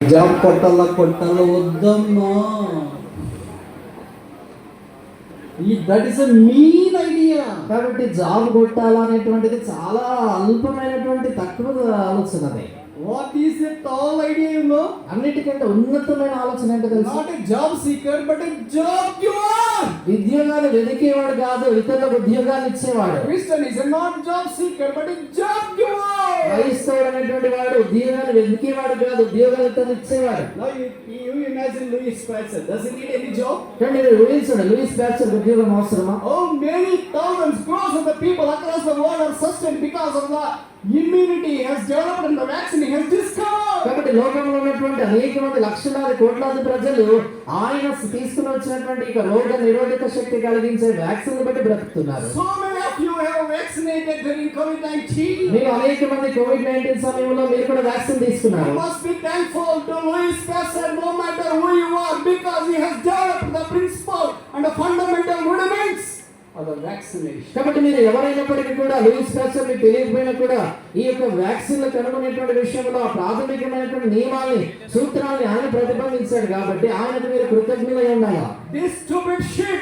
Job కొట్టాల వద్దమ్మా. That is a mean idea. కాబట్టి జాబ్ కొట్టాలా అనేటువంటిది చాలా అల్పమైనటువంటి తక్కువ ఆలోచన. అది what is a tall idea you know? అన్నిటికంటే ఉన్నతమైన ఆలోచన ఏంటో తెలుసు? Not a job seeker but a job giver. ఉద్యోగాలు వెతికేవాడు కాదు, ఇతరులకు ఉద్యోగాలు ఇచ్చేవాడు. Christian is not job seeker but a job giver. క్రైస్తవుడు అనేటువంటి వాడు ఉద్యోగాలు వెతికేవాడు కాదు, ఉద్యోగాలు ఇతరులకు ఇచ్చేవాడు. Now you imagine Louis Pasteur does he need any job? కానీ లూయిస్ పాస్టర్ ఉద్యోగం అవసరమా? Oh, many thousands, crores of the people across the world are sustained because of the immunity has developed and the vaccine has discovered. కాబట్టి లోకంలో ఉన్నటువంటి అనేక మంది లక్షలాది కోట్లాది ప్రజలు ఆయన తీసుకుని వచ్చినటువంటి ఇక రోగ నిరోధక శక్తి కలిగించే వ్యాక్సిన్ బట్టి బ్రతుకుతున్నారు. So many of you have vaccinated during COVID-19. మీరు అనేక మంది COVID-19 సమయంలో మీరు కూడా వ్యాక్సిన్ తీసుకున్నారు. You must be thankful to Louis Pasteur no matter who you are because he has developed the principle and the fundamental rudiments of the vaccination. కాబట్టి మీరు ఎవరైనప్పటికీ కూడా లూయిస్ పాస్టర్ మీకు తెలియకపోయినా కూడా ఈ యొక్క వ్యాక్సిన్లు కనుగొనేటువంటి విషయంలో ఆ ప్రాథమికమైనటువంటి నియమాల్ని సూత్రాల్ని ఆయన ప్రతిపాదించాడు కాబట్టి ఆయనకు మీరు కృతజ్ఞులై ఉండాలి. This stupid shit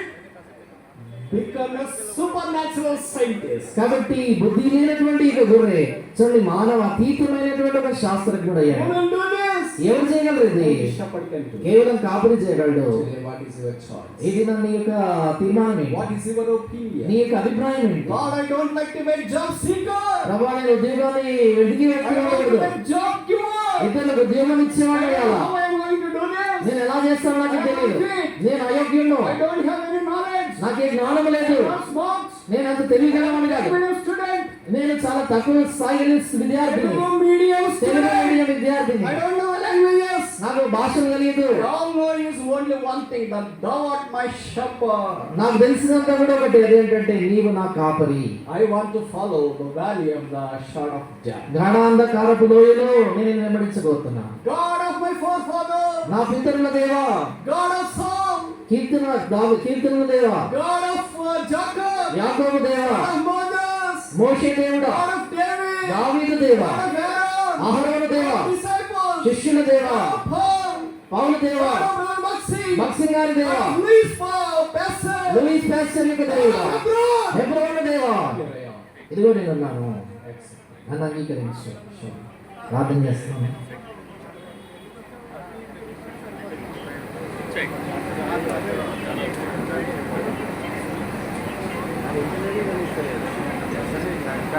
become a supernatural scientist. కాబట్టి బుద్ధి లేనటువంటి ఇక గొర్రె చూడండి మానవ అతీతమైనటువంటి ఒక శాస్త్రజ్ఞుడు అయ్యాడు. Who will do this? ఎవరు చేయగలరు ఇది? Shepherd can do. కేవలం కాపరి చేయగలడు. What is your choice? ఇది నీ యొక్క తీర్మానం ఏంటి? What is your opinion? నీ యొక్క అభిప్రాయం ఏంటి? God, I don't like to be a job seeker. ప్రభువా నేను ఉద్యోగాన్ని వెతికి I want to వ్యక్తి be a job giver. ఇతరులకు ఉద్యోగం ఇచ్చేవాడు అయ్యాలా? How I am going to do this? నేను ఎలా చేస్తాను నాకు తెలియదు. నేను అయోగ్యుడు. I don't have any knowledge. నాకే జ్ఞానం లేదు. I'm not smart. నేను అంత తెలియగలవాడిని కాదు. I'm a student. నేను చాలా తక్కువ స్థాయి విద్యార్థిని. I'm a medium Telugu student. Medium విద్యార్థిని. I don't know languages. నాకు భాషలు తెలియదు. All know is only one thing, that thou art my shepherd. నాకు తెలిసినంత కూడా ఒకటి, అదేంటంటే నీవు నా కాపరి. I want to follow the valley of the shadow of death. గాఢాంధకారపు లోయలో నేను వెంబడించబోతున్నా. God of my forefather. నా పితరుల దేవా, God of Saul. కీర్తనల దేవా, God of Jacob. యాకోబు దేవా, God of Moses. మోషే దేవుడా, God of David. దావీదు దేవా, God of Aaron. అహరోను దేవా, God of disciples. శిష్యుల దేవా, God of Paul. పౌలు దేవా, God of Brother Maxine. మక్సిన్ గారి దేవా, God of Louis Pasteur. Louis Pasteur యొక్క దేవా, Hebron. హెబ్రోను దేవా, Here I am. ఇదిగో నేను ఉన్నాను. నన్ను అంగీకరించు. ప్రార్థన చేస్తున్నాను. I